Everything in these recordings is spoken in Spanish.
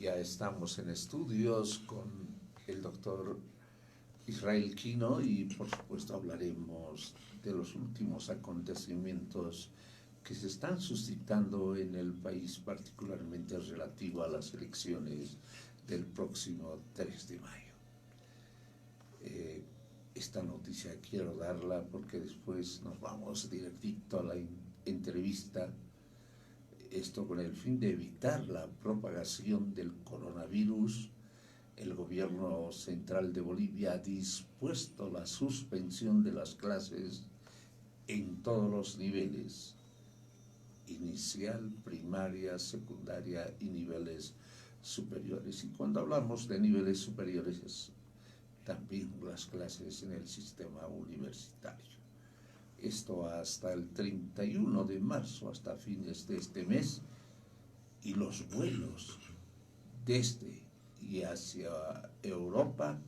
Ya estamos en estudios con el doctor Israel Quino y por supuesto hablaremos de los últimos acontecimientos que se están suscitando en el país, particularmente relativo a las elecciones del próximo 3 de mayo. Esta noticia quiero darla porque después nos vamos directito a la entrevista. Esto con el fin de evitar la propagación del coronavirus. El gobierno central de Bolivia ha dispuesto la suspensión de las clases en todos los niveles, inicial, primaria, secundaria y niveles superiores. Y cuando hablamos de niveles superiores, también las clases en el sistema universitario. Esto hasta el 31 de marzo, hasta fines de este mes, y los vuelos desde y hacia Europa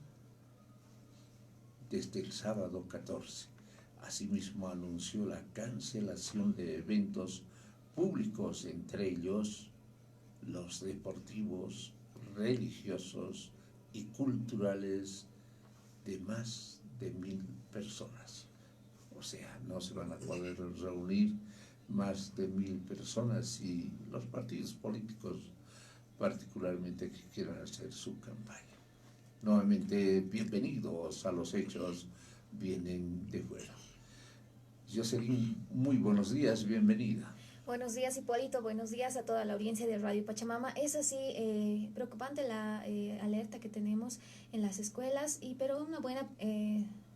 desde el sábado 14. Asimismo anunció la cancelación de eventos públicos, entre ellos los deportivos, religiosos y culturales de más de 1,000 personas. O sea, no se van a poder reunir más de 1,000 personas y los partidos políticos particularmente que quieran hacer su campaña. Nuevamente, bienvenidos a los hechos, vienen de fuera. Jocelyn, muy buenos días, bienvenida. Buenos días, Hipólito, buenos días a toda la audiencia de Radio Pachamama. Es así preocupante la alerta que tenemos en las escuelas, pero una buena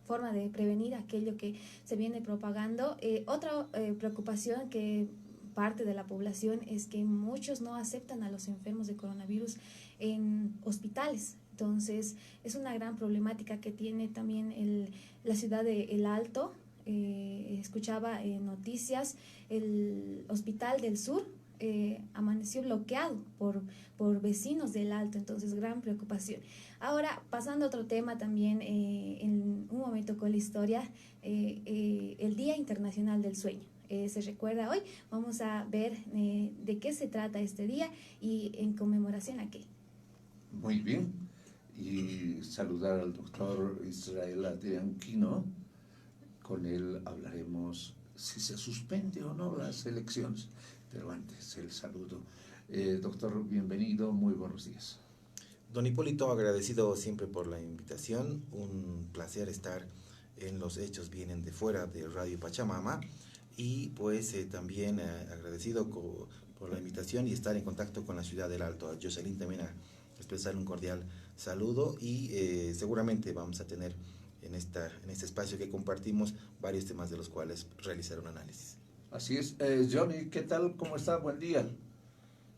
forma de prevenir aquello que se viene propagando. Otra preocupación que parte de la población es que muchos no aceptan a los enfermos de coronavirus en hospitales. Entonces, es una gran problemática que tiene también la ciudad de El Alto. Escuchaba noticias, el Hospital del Sur amaneció bloqueado por vecinos del Alto, entonces gran preocupación. Ahora, pasando a otro tema también, en un momento con la historia, el Día Internacional del Sueño. Se recuerda hoy, vamos a ver de qué se trata este día y en conmemoración a qué. Muy bien, y saludar al doctor Israel Adrián Quino. Con él hablaremos si se suspende o no las elecciones, pero antes el saludo. Doctor, bienvenido, muy buenos días. Don Hipólito, agradecido siempre por la invitación, un placer estar en Los Hechos Vienen de Fuera de Radio Pachamama y pues también agradecido por la invitación y estar en contacto con la ciudad del Alto. A Jocelyn también a expresar un cordial saludo y seguramente vamos a tener en este espacio que compartimos varios temas de los cuales realizar un análisis. Así es. Johnny, ¿qué tal? ¿Cómo está? Buen día.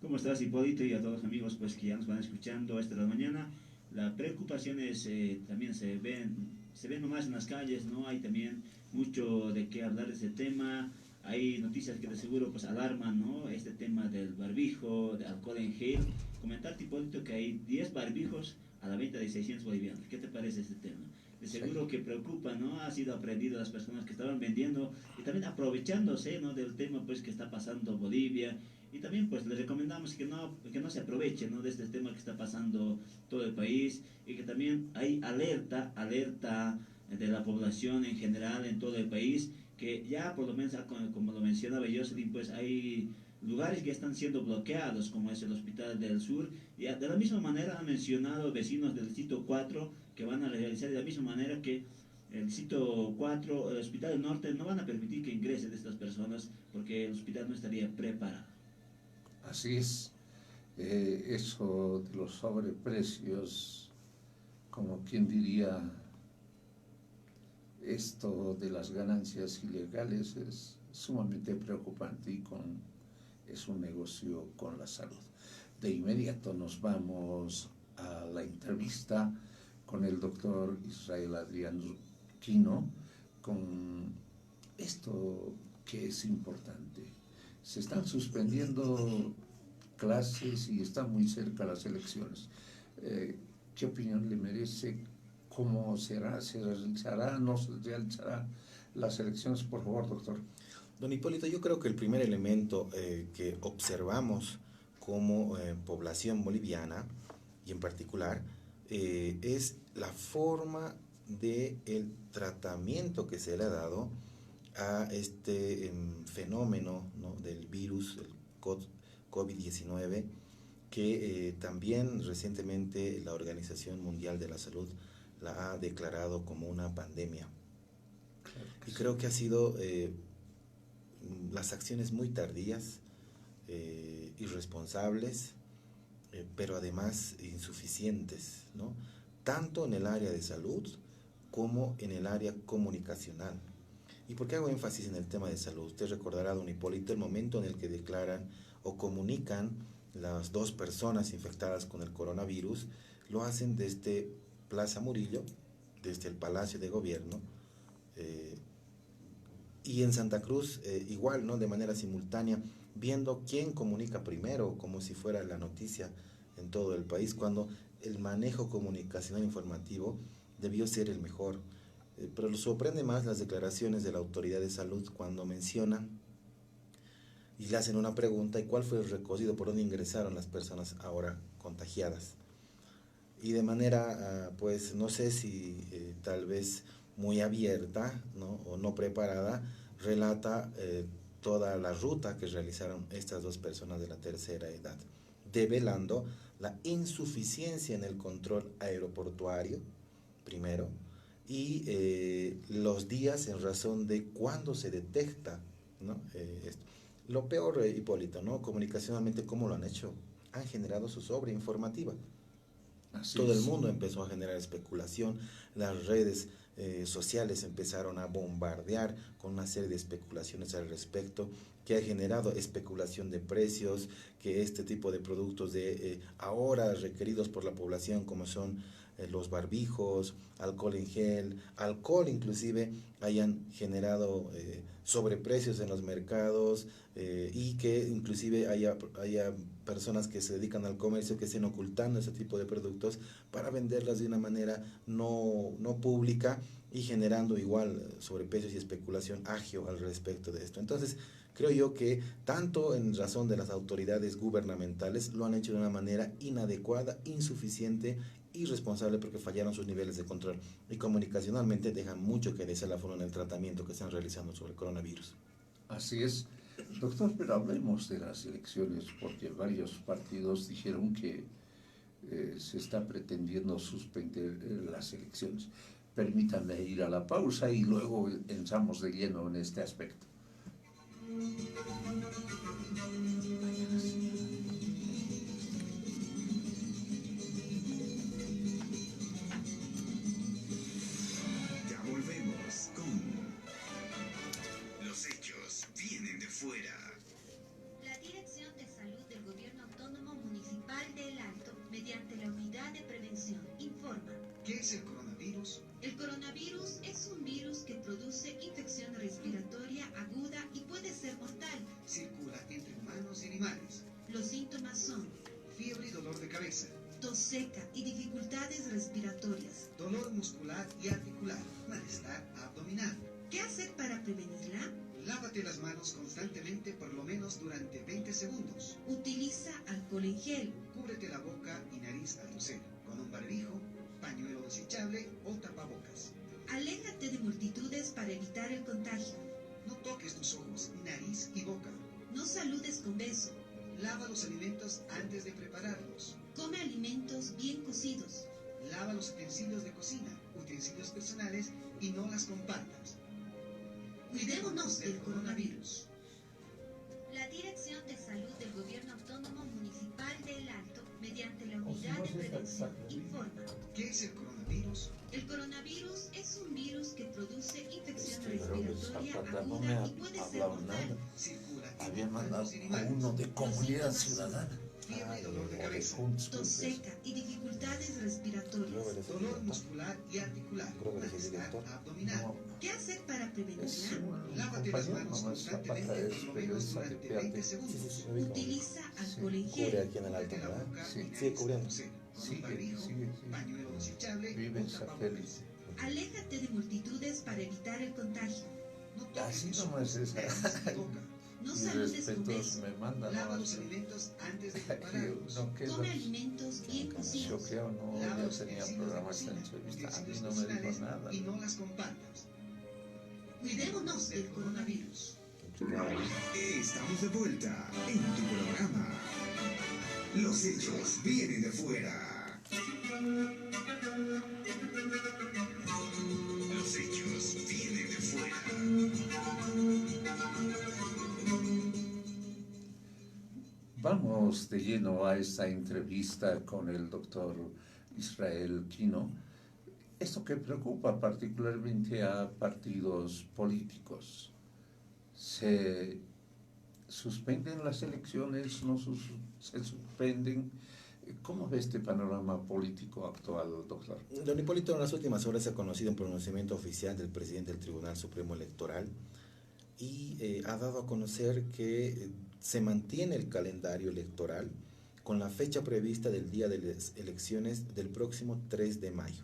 ¿Cómo estás, Hipólito? Y a todos los amigos pues, que ya nos van escuchando esta la mañana. Las preocupaciones también se ven nomás en las calles, ¿no? Hay también mucho de qué hablar de ese tema. Hay noticias que de seguro pues alarman, ¿no? Este tema del barbijo, de alcohol en gel. Comentarte, Hipólito, que hay 10 barbijos a la venta de 600 bolivianos. ¿Qué te parece este tema? De seguro que preocupa, ¿no? Ha sido aprendido las personas que estaban vendiendo y también aprovechándose, ¿no? Del tema pues que está pasando Bolivia. Y también pues les recomendamos que no se aprovechen, ¿no? De este tema que está pasando todo el país y que también hay alerta de la población en general en todo el país, que ya por lo menos, como lo mencionaba Jocelyn, pues hay lugares que están siendo bloqueados, como es el Hospital del Sur, y de la misma manera han mencionado vecinos del distrito 4 que van a realizar de la misma manera que el distrito 4, el Hospital del Norte, no van a permitir que ingresen estas personas porque el hospital no estaría preparado. Así es. Eso de los sobreprecios, como quien diría, esto de las ganancias ilegales es sumamente preocupante y es un negocio con la salud. De inmediato nos vamos a la entrevista con el doctor Israel Adrián Quino, con esto que es importante. Se están suspendiendo clases y están muy cerca las elecciones. ¿Qué opinión le merece? ¿Cómo será? ¿Se realizará? ¿No se realizará las elecciones? Por favor, doctor. Don Hipólito, yo creo que el primer elemento que observamos como población boliviana, y en particular, es la forma del tratamiento que se le ha dado a este fenómeno, ¿no?, del virus, el COVID-19, que también recientemente la Organización Mundial de la Salud la ha declarado como una pandemia. Y creo que ha sido las acciones muy tardías, irresponsables, pero además insuficientes, ¿no?, tanto en el área de salud como en el área comunicacional. ¿Y por qué hago énfasis en el tema de salud? Usted recordará, don Hipólito, el momento en el que declaran o comunican las 2 personas infectadas con el coronavirus, lo hacen desde Plaza Murillo, desde el Palacio de Gobierno, y en Santa Cruz igual, ¿no?, de manera simultánea, viendo quién comunica primero, como si fuera la noticia en todo el país, cuando el manejo comunicacional informativo debió ser el mejor. Pero lo sorprende más las declaraciones de la autoridad de salud cuando mencionan y le hacen una pregunta: ¿y cuál fue el recorrido por donde ingresaron las personas ahora contagiadas? Y de manera, pues no sé si tal vez muy abierta, ¿no?, o no preparada, relata toda la ruta que realizaron estas 2 personas de la tercera edad, develando la insuficiencia en el control aeroportuario, primero, y los días en razón de cuándo se detecta, ¿no?, esto. Lo peor, Hipólito, ¿no?, comunicacionalmente, ¿cómo lo han hecho? Han generado su sobreinformativa. Todo el mundo empezó a generar especulación, las redes sociales empezaron a bombardear con una serie de especulaciones al respecto, que ha generado especulación de precios, que este tipo de productos ahora requeridos por la población, como son los barbijos, alcohol en gel, alcohol inclusive, hayan generado sobreprecios en los mercados, y que inclusive haya personas que se dedican al comercio que estén ocultando ese tipo de productos para venderlas de una manera no pública, y generando igual sobreprecios y especulación agio al respecto de esto. Entonces, creo yo que tanto en razón de las autoridades gubernamentales lo han hecho de una manera inadecuada, insuficiente, irresponsable, porque fallaron sus niveles de control, y comunicacionalmente dejan mucho que desear la forma en el tratamiento que están realizando sobre el coronavirus. Así es. Doctor, pero hablemos de las elecciones, porque varios partidos dijeron que se está pretendiendo suspender las elecciones. Permítanme ir a la pausa y luego entramos de lleno en este aspecto. Ya volvemos con Los Hechos Vienen de Fuera. La Dirección de Salud del Gobierno Autónomo Municipal del Alto, mediante la Unidad de Prevención, informa. ¿Qué es el coronavirus? El coronavirus es un virus que produce infección respiratoria aguda y puede ser mortal. Circula entre humanos y animales. Los síntomas son Fiebre y dolor de cabeza. tos seca y dificultades respiratorias. Dolor muscular y articular. Malestar abdominal. ¿Qué hacer para prevenirla? Lávate las manos constantemente por lo menos durante 20 segundos. Utiliza alcohol en gel. Cúbrete la boca y nariz al toser con un barbijo, pañuelo desechable o tapabocas. Aléjate de multitudes para evitar el contagio. No toques tus ojos, nariz y boca. No saludes con beso. Lava los alimentos antes de prepararlos. Come alimentos bien cocidos. Lava los utensilios de cocina, utensilios personales, y no las compartas. Cuidémonos del coronavirus. La Dirección de Salud del Gobierno Autónomo Municipal del Alto, mediante la Unidad de Prevención, informa. ¿Qué es el coronavirus? El coronavirus es un virus que produce infección respiratoria aguda y puede ser mortal. Circula entre Había mandado humanos y animales. uno de Comunidad Ciudadana. Fiebre y dolor de cabeza. Tos seca y dificultades respiratorias. Dolor muscular y articular. Malestar abdominal. ¿Qué hacer para Es prevenirla? un Lávate las compañero, manos nomás Zapata constantemente es por lo menos periodista de durante PAT. 20 segundos. Utiliza alcohol en Cubre gel. aquí en el alto, Cúbrete la ¿verdad? boca Sí. y nariz Sigue cubriendo. al toser con un Sigue, barbijo, sigue. pañuelo desechable Vive o en tapabocas. satélite. Aléjate de multitudes para evitar el contagio. No toques Así tus nomás ojos, es. nariz y boca. No Mis saludes con respetos, beso. me mandan Lava a los alimentos antes de prepararlos. no quedo Come alimentos bien cocidos. choqueado, no, Lava yo los tenía utensilios de programado esta cocina, entrevista, a mí utensilios no me dijo personales nada. y no las compartas. Cuidémonos del coronavirus. Estamos de vuelta en tu programa. Los hechos vienen de fuera. Los hechos vienen de fuera. Vamos de lleno a esta entrevista con el doctor Israel Quino. Esto que preocupa particularmente a partidos políticos. ¿Se suspenden las elecciones? ¿No se suspenden? ¿Cómo ve este panorama político actual, doctor? Don Hipólito, en las últimas horas se ha conocido un pronunciamiento oficial del presidente del Tribunal Supremo Electoral y ha dado a conocer que se mantiene el calendario electoral con la fecha prevista del día de las elecciones del próximo 3 de mayo.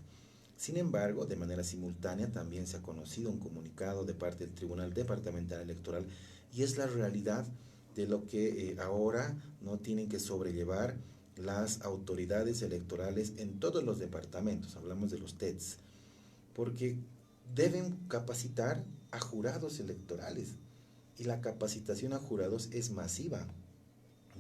Sin embargo, de manera simultánea también se ha conocido un comunicado de parte del Tribunal Departamental Electoral y es la realidad de lo que ahora no tienen que sobrellevar las autoridades electorales en todos los departamentos, hablamos de los TEDs, porque deben capacitar a jurados electorales y la capacitación a jurados es masiva,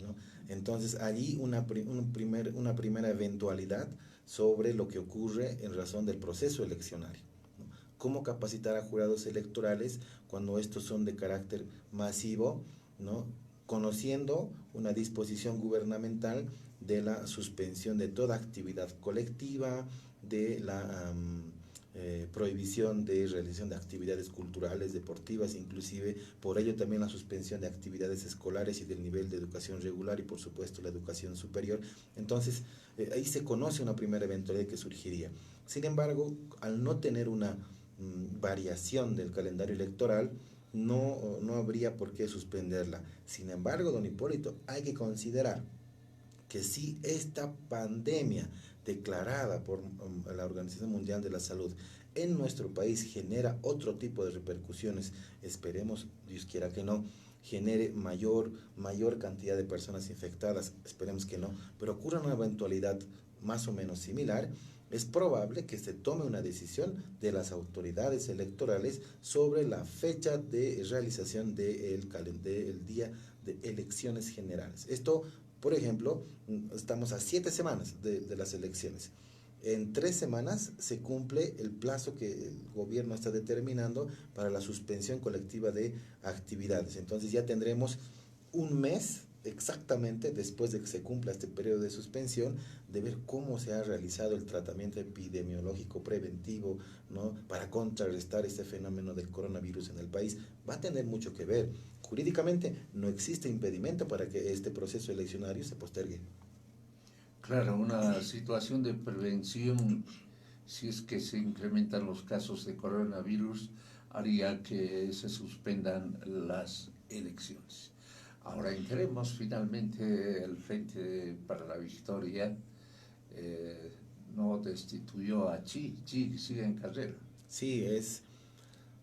¿no? Entonces allí una primera eventualidad sobre lo que ocurre en razón del proceso eleccionario, ¿no? Cómo capacitar a jurados electorales cuando estos son de carácter masivo, ¿no? Conociendo una disposición gubernamental de la suspensión de toda actividad colectiva, de la prohibición de realización de actividades culturales, deportivas, inclusive por ello también la suspensión de actividades escolares y del nivel de educación regular y por supuesto la educación superior. Entonces ahí se conoce una primera eventualidad que surgiría. Sin embargo, al no tener una variación del calendario electoral, no habría por qué suspenderla. Sin embargo, don Hipólito, hay que considerar que si esta pandemia declarada por la Organización Mundial de la Salud en nuestro país genera otro tipo de repercusiones, esperemos, Dios quiera que no, genere mayor cantidad de personas infectadas, esperemos que no, pero ocurra una eventualidad más o menos similar, es probable que se tome una decisión de las autoridades electorales sobre la fecha de realización del día de elecciones generales. Esto, por ejemplo, estamos a 7 semanas de las elecciones. En 3 semanas se cumple el plazo que el gobierno está determinando para la suspensión colectiva de actividades. Entonces ya tendremos un mes exactamente después de que se cumpla este periodo de suspensión, de ver cómo se ha realizado el tratamiento epidemiológico preventivo, ¿no?, para contrarrestar este fenómeno del coronavirus en el país. Va a tener mucho que ver. Jurídicamente no existe impedimento para que este proceso eleccionario se postergue. Claro, una situación de prevención, si es que se incrementan los casos de coronavirus, haría que se suspendan las elecciones. Ahora entremos finalmente el Frente para la Victoria, no destituyó a Chi sigue en carrera. Sí, es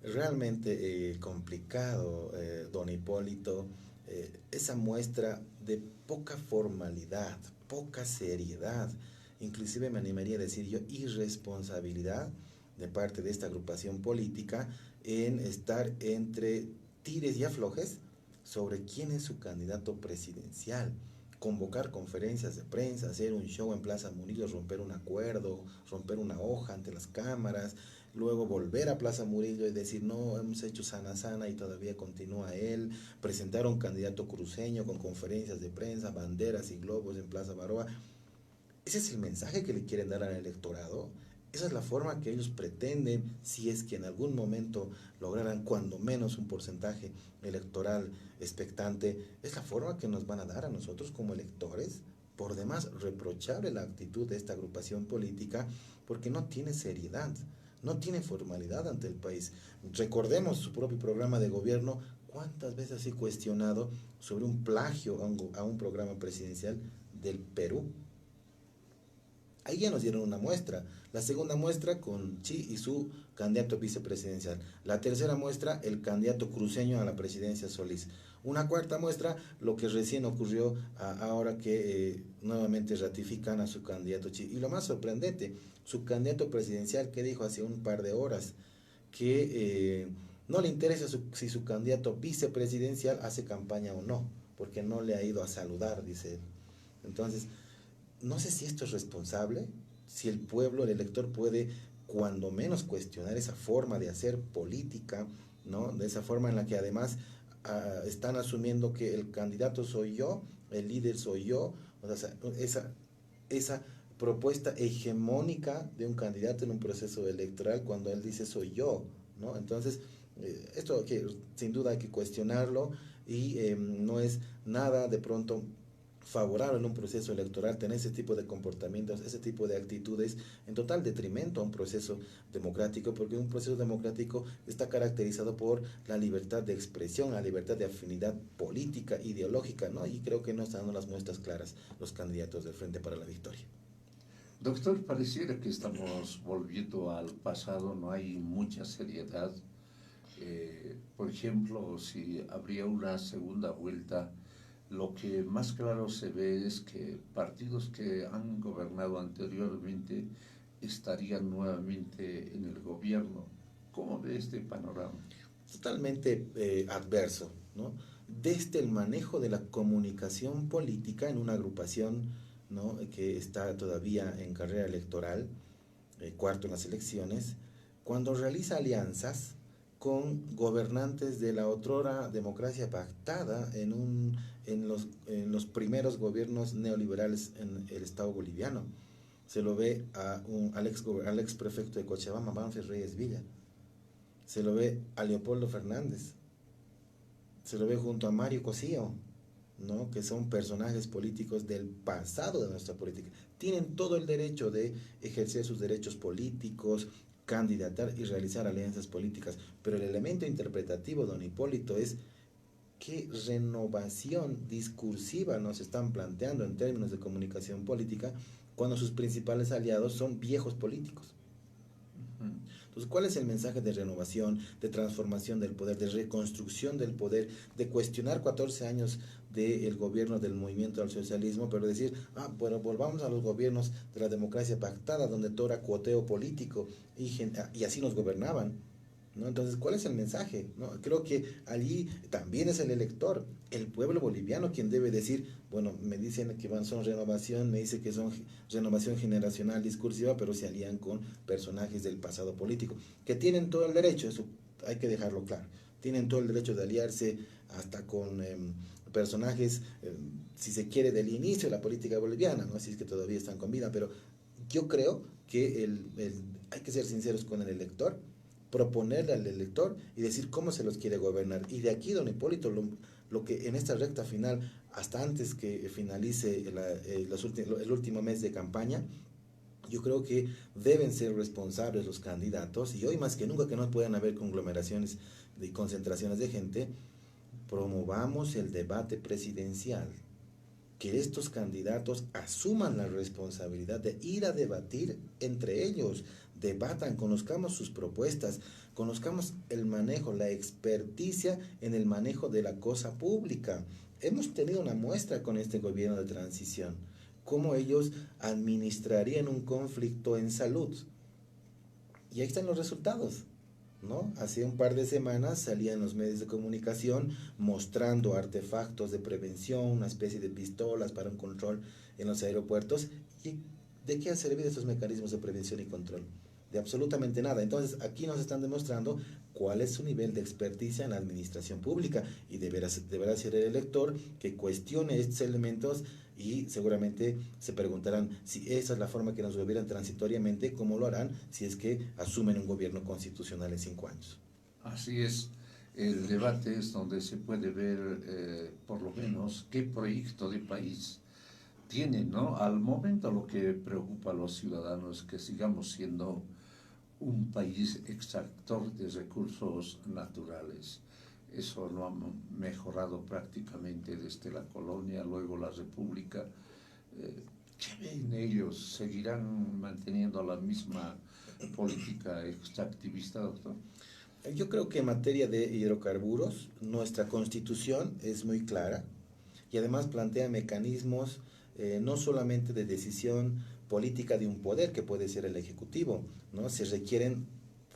realmente complicado, don Hipólito, esa muestra de poca formalidad, poca seriedad, inclusive me animaría a decir yo irresponsabilidad de parte de esta agrupación política en estar entre tires y aflojes sobre quién es su candidato presidencial, convocar conferencias de prensa, hacer un show en Plaza Murillo, romper un acuerdo, romper una hoja ante las cámaras, luego volver a Plaza Murillo y decir no, hemos hecho sana y todavía continúa él, presentar a un candidato cruceño con conferencias de prensa, banderas y globos en Plaza Baroa. ¿Ese es el mensaje que le quieren dar al electorado? Esa es la forma que ellos pretenden, si es que en algún momento lograran cuando menos un porcentaje electoral expectante, es la forma que nos van a dar a nosotros como electores. Por demás, reprochable la actitud de esta agrupación política porque no tiene seriedad, no tiene formalidad ante el país. Recordemos su propio programa de gobierno, cuántas veces ha sido cuestionado sobre un plagio a un programa presidencial del Perú. Ahí ya nos dieron una muestra. La segunda muestra con Chi y su candidato vicepresidencial. La tercera muestra, el candidato cruceño a la presidencia Solís. Una cuarta muestra, lo que recién ocurrió ahora que nuevamente ratifican a su candidato Chi. Y lo más sorprendente, su candidato presidencial que dijo hace un par de horas que no le interesa si su candidato vicepresidencial hace campaña o no, porque no le ha ido a saludar, dice él. Entonces, no sé si esto es responsable, si el pueblo, el elector puede cuando menos cuestionar esa forma de hacer política, ¿no? De esa forma en la que además están asumiendo que el candidato soy yo, el líder soy yo, o sea, esa propuesta hegemónica de un candidato en un proceso electoral cuando él dice soy yo, ¿no? Entonces, esto que sin duda hay que cuestionarlo y no es nada de pronto favorable en un proceso electoral tener ese tipo de comportamientos, ese tipo de actitudes en total detrimento a un proceso democrático, porque un proceso democrático está caracterizado por la libertad de expresión, la libertad de afinidad política, ideológica, ¿no? Y creo que no están dando las muestras claras los candidatos del Frente para la Victoria. Doctor, pareciera que estamos volviendo al pasado, no hay mucha seriedad. Por ejemplo, si habría una segunda vuelta, lo que más claro se ve es que partidos que han gobernado anteriormente estarían nuevamente en el gobierno. ¿Cómo ve este panorama? Totalmente adverso, ¿no? Desde el manejo de la comunicación política en una agrupación, ¿no? Que está todavía en carrera electoral, cuarto en las elecciones, cuando realiza alianzas con gobernantes de la otrora democracia pactada en los primeros gobiernos neoliberales en el Estado boliviano. Se lo ve al ex prefecto de Cochabamba, Manfred Reyes Villa. Se lo ve a Leopoldo Fernández. Se lo ve junto a Mario Cosío, ¿no? Que son personajes políticos del pasado de nuestra política. Tienen todo el derecho de ejercer sus derechos políticos, candidatar y realizar alianzas políticas, pero el elemento interpretativo, don Hipólito, es qué renovación discursiva nos están planteando en términos de comunicación política cuando sus principales aliados son viejos políticos. Entonces, ¿cuál es el mensaje de renovación, de transformación del poder, de reconstrucción del poder, de cuestionar 14 años del gobierno del movimiento al socialismo, pero decir, bueno, volvamos a los gobiernos de la democracia pactada, donde todo era cuoteo político y así nos gobernaban, ¿no? Entonces, ¿cuál es el mensaje? ¿No? Creo que allí también es el elector, el pueblo boliviano quien debe decir, bueno, me dicen que son renovación, me dice que son renovación generacional discursiva, pero se alían con personajes del pasado político, que tienen todo el derecho, eso hay que dejarlo claro, tienen todo el derecho de aliarse hasta con personajes, si se quiere, del inicio de la política boliviana, no así es que todavía están con vida, pero yo creo que hay que ser sinceros con el elector, proponerle al elector y decir cómo se los quiere gobernar. Y de aquí, don Hipólito, lo que en esta recta final, hasta antes que finalice el último mes de campaña, yo creo que deben ser responsables los candidatos, y hoy más que nunca que no puedan haber conglomeraciones y concentraciones de gente, promovamos el debate presidencial, que estos candidatos asuman la responsabilidad de ir a debatir entre ellos, debatan, conozcamos sus propuestas, conozcamos el manejo, la experticia en el manejo de la cosa pública. Hemos tenido una muestra con este gobierno de transición, cómo ellos administrarían un conflicto en salud. Y ahí están los resultados, ¿no? Hace un par de semanas salían los medios de comunicación mostrando artefactos de prevención, una especie de pistolas para un control en los aeropuertos. ¿Y de qué han servido estos mecanismos de prevención y control? De absolutamente nada. Entonces, aquí nos están demostrando cuál es su nivel de experticia en la administración pública, y deberá ser el elector que cuestione estos elementos, y seguramente se preguntarán si esa es la forma que nos gobiernan transitoriamente, cómo lo harán si es que asumen un gobierno constitucional en 5 años. Así es, el debate es donde se puede ver por lo menos qué proyecto de país tienen, ¿no? Al momento lo que preocupa a los ciudadanos es que sigamos siendo un país extractor de recursos naturales. Eso no ha mejorado prácticamente desde la colonia, luego la república. ¿Qué ven ellos seguirán manteniendo la misma política extractivista, doctor? Yo creo que en materia de hidrocarburos, nuestra constitución es muy clara y además plantea mecanismos no solamente de decisión política de un poder, que puede ser el Ejecutivo, ¿no? Se requieren,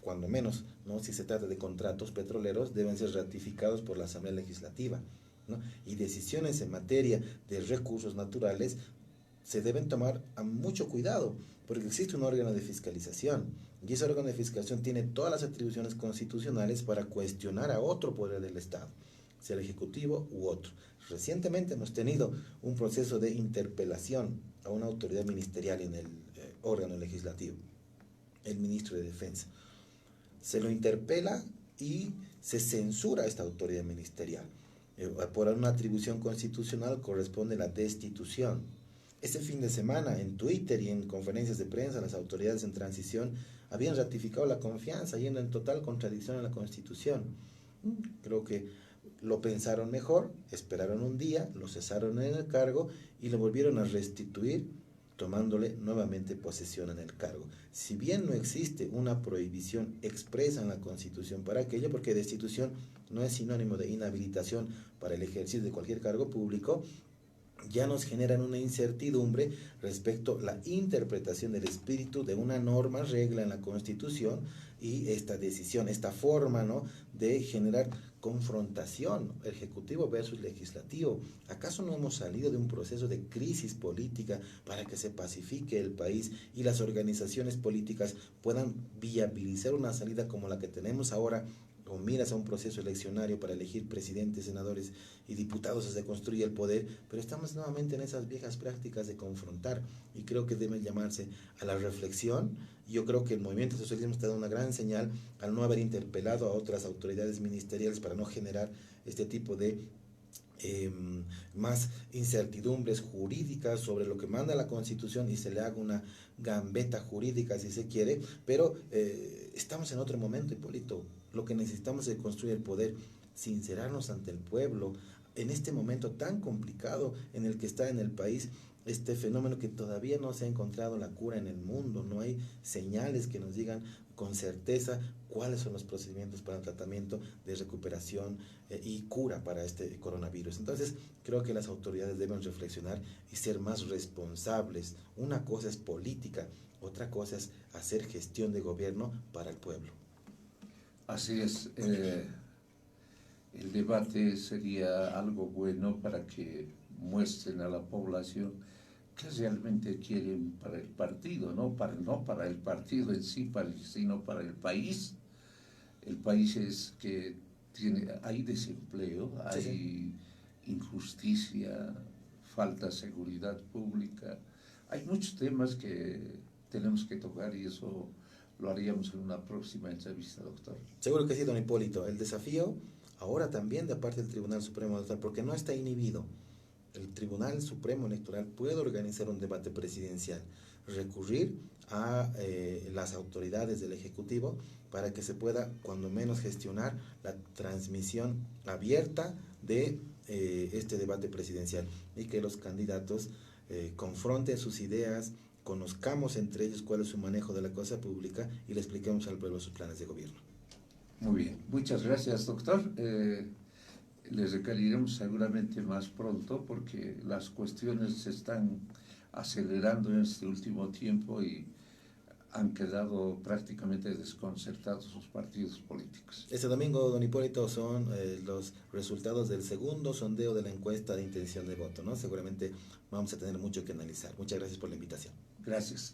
cuando menos, ¿no? Si se trata de contratos petroleros, deben ser ratificados por la Asamblea Legislativa, ¿no? Y decisiones en materia de recursos naturales se deben tomar a mucho cuidado, porque existe un órgano de fiscalización, y ese órgano de fiscalización tiene todas las atribuciones constitucionales para cuestionar a otro poder del Estado, sea el Ejecutivo u otro. Recientemente hemos tenido un proceso de interpelación a una autoridad ministerial en el órgano legislativo, el ministro de Defensa. Se lo interpela y se censura a esta autoridad ministerial. Por una atribución constitucional corresponde la destitución. Este fin de semana, en Twitter y en conferencias de prensa, las autoridades en transición habían ratificado la confianza, yendo en total contradicción a la Constitución. Creo que lo pensaron mejor, esperaron un día, lo cesaron en el cargo y lo volvieron a restituir, tomándole nuevamente posesión en el cargo. Si bien no existe una prohibición expresa en la Constitución para aquello, porque destitución no es sinónimo de inhabilitación para el ejercicio de cualquier cargo público, ya nos generan una incertidumbre respecto a la interpretación del espíritu de una norma, regla en la Constitución, y esta decisión, esta forma, ¿no?, de generar confrontación, ejecutivo versus legislativo. ¿Acaso no hemos salido de un proceso de crisis política para que se pacifique el país y las organizaciones políticas puedan viabilizar una salida como la que tenemos ahora, con miras a un proceso eleccionario para elegir presidentes, senadores y diputados? Se construye el poder, pero estamos nuevamente en esas viejas prácticas de confrontar, y creo que deben llamarse a la reflexión. Yo creo que el movimiento socialismo está dando una gran señal al no haber interpelado a otras autoridades ministeriales para no generar este tipo de más incertidumbres jurídicas sobre lo que manda la Constitución y se le haga una gambeta jurídica, si se quiere, pero estamos en otro momento, Hipólito. Lo que necesitamos es construir el poder, sincerarnos ante el pueblo en este momento tan complicado en el que está en el país este fenómeno, que todavía no se ha encontrado la cura en el mundo. No hay señales que nos digan con certeza cuáles son los procedimientos para el tratamiento de recuperación y cura para este coronavirus. Entonces, creo que las autoridades deben reflexionar y ser más responsables. Una cosa es política, otra cosa es hacer gestión de gobierno para el pueblo. Así es. El debate sería algo bueno para que muestren a la población que realmente quieren para el partido, no para el partido en sí, sino para el país. El país es que hay desempleo, hay injusticia, falta de seguridad pública. Hay muchos temas que tenemos que tocar, y eso lo haríamos en una próxima entrevista, doctor. Seguro que sí, don Hipólito. El desafío ahora también de parte del Tribunal Supremo Electoral, porque no está inhibido. El Tribunal Supremo Electoral puede organizar un debate presidencial, recurrir a las autoridades del Ejecutivo para que se pueda, cuando menos, gestionar la transmisión abierta de este debate presidencial, y que los candidatos confronten sus ideas, conozcamos entre ellos cuál es su manejo de la cosa pública y le expliquemos al pueblo sus planes de gobierno. Muy bien, muchas gracias, doctor. Les requeriremos seguramente más pronto, porque las cuestiones se están acelerando en este último tiempo y han quedado prácticamente desconcertados sus partidos políticos. Este domingo, don Hipólito, son los resultados del segundo sondeo de la encuesta de intención de voto, ¿no? Seguramente vamos a tener mucho que analizar. Muchas gracias por la invitación. Gracias.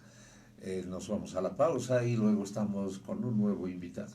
Nos vamos a la pausa y luego estamos con un nuevo invitado.